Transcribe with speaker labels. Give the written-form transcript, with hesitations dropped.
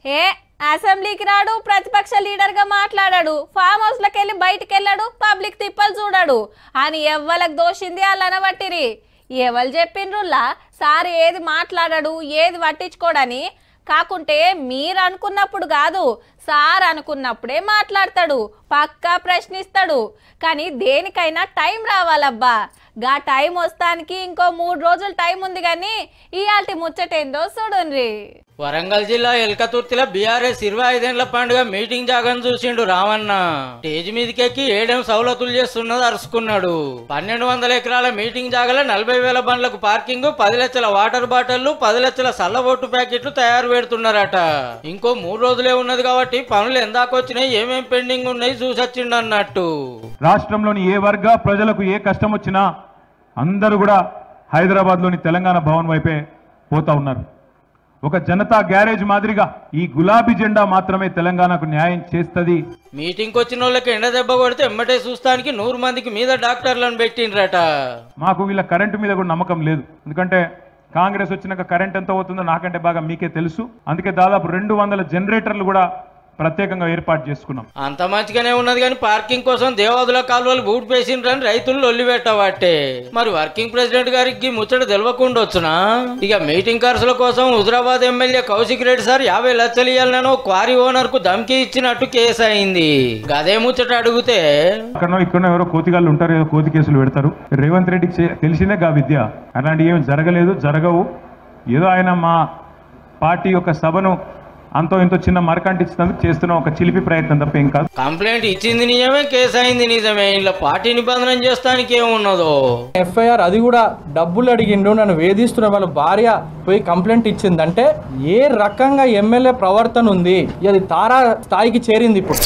Speaker 1: ఏ అసెంబ్లీకి రాడు, ప్రతిపక్ష లీడర్ గా మాట్లాడాడు, ఫామ్ హౌస్ లకి వెళ్ళి బయటికి వెళ్ళాడు, పబ్లిక్ తిప్పలు చూడాడు అని ఎవ్వలకు దోషింది వాళ్ళు అనబట్టిరి. ఎవరు చెప్పిండ్రుల్లా సార్ ఏది మాట్లాడాడు ఏది పట్టించుకోడని? కాకుంటే మీరు అనుకున్నప్పుడు కాదు, సార్ అనుకున్నప్పుడే మాట్లాడతాడు, పక్కా ప్రశ్నిస్తాడు. కానీ దేనికైనా టైం రావాలబ్బా. గా టైం వస్తానికి ఇంకో 3 రోజులు టైం ఉంది. కానీ ఇయాల్టి ముచ్చటేందో చూడండి.
Speaker 2: వరంగల్ జిల్లా ఎల్కతుర్తిలో బీఆర్ఎస్ 25 ఏళ్ల పండుగ మీటింగ్ జాగని చూసిండు రామన్న. స్టేజ్ మీదకెక్కి ఏడేం సౌలతులు చేస్తున్నది అరుచుకున్నాడు. 1200 ఎకరాల మీటింగ్ జాగలో 40,000 బండ్లకు పార్కింగ్, 10 లక్షల వాటర్ బాటిళ్లు, 10 లక్షల సల్ల ఓటు ప్యాకెట్లు తయారు పెడుతున్నారట. ఇంకో 3 రోజులే ఉన్నది కాబట్టి పనులు ఎందాకొచ్చినాయి, ఏమేం పెండింగ్ ఉన్నాయి చూసొచ్చిండు అన్నట్టు.
Speaker 3: రాష్ట్రంలోని ఏ వర్గ ప్రజలకు ఏ కష్టం వచ్చినా అందరూ కూడా హైదరాబాద్లోని తెలంగాణ భవన్ వైపే పోతా ఉన్నారు. ఒక జనతా గ్యారేజ్ మాదిరిగా ఈ గులాబీ జెండా మాత్రమే తెలంగాణకు న్యాయం చేస్తుంది.
Speaker 2: మీటింగ్ వచ్చిన వాళ్ళకి ఎండ దెబ్బ కొడితే ఎమ్మటే చూస్తానికి 100 మందికి మీద డాక్టర్లను పెట్టిండ్రట.
Speaker 3: మాకు వీళ్ళ కరెంటు మీద కూడా నమ్మకం లేదు. ఎందుకంటే కాంగ్రెస్ వచ్చినాక కరెంట్ ఎంత అవుతుందో నాకంటే బాగా మీకే తెలుసు. అందుకే దాదాపు 200 జనరేటర్లు కూడా ప్రత్యేకంగా ఏర్పాటు చేసుకున్నాం.
Speaker 2: అంత మంచిగానే ఉన్నది కానీ పార్కింగ్ కోసం దేవాదుల కాలువలు బూట్ పేసిండ్రని రైతులు లొల్లి పెట్టబట్టే. మరి వర్కింగ్ ప్రెసిడెంట్ గారికి ముచ్చట తెలియకుండా వచ్చునా? ఇక మీటింగ్ ఖర్చుల కోసం హుజరాబాద్ ఎమ్మెల్యే కౌశిక్ రెడ్డి సార్ 50 లక్షలు ఇవ్వాలనో క్వారీ ఓనర్ కు ధమ్కి ఇచ్చినట్టు కేసు అయింది. గదే ముచ్చట అడిగితే
Speaker 3: ఇక్కడ ఎవరో కోతిగాళ్ళు ఉంటారు, ఏదో కోతి కేసులు పెడతారు. రేవంత్ రెడ్డికి తెలిసిందే గా విద్య, అలాంటి ఏమి జరగలేదు, జరగవు. ఏదో ఆయన మా పార్టీ యొక్క సభను అంతో ఇంతో చిన్న మరకంటించినందుకు చేస్తున్న ఒక చిలిపి ప్రయత్నం తప్ప ఏం కాదు.
Speaker 2: కంప్లైంట్ ఇచ్చింది నిజమే, కేసు అయింది నిజమే. ఇలా పార్టీ నిబంధన చేస్తానికి ఏమున్నదో.
Speaker 4: ఎఫ్ఐఆర్ అది కూడా డబ్బులు అడిగిండు, నన్ను వేధిస్తున్న వాళ్ళ భార్య పోయి కంప్లైంట్ ఇచ్చిందంటే ఏ రకంగా ఎమ్మెల్యే ప్రవర్తన ఉంది, అది తారా స్థాయికి చేరింది ఇప్పుడు.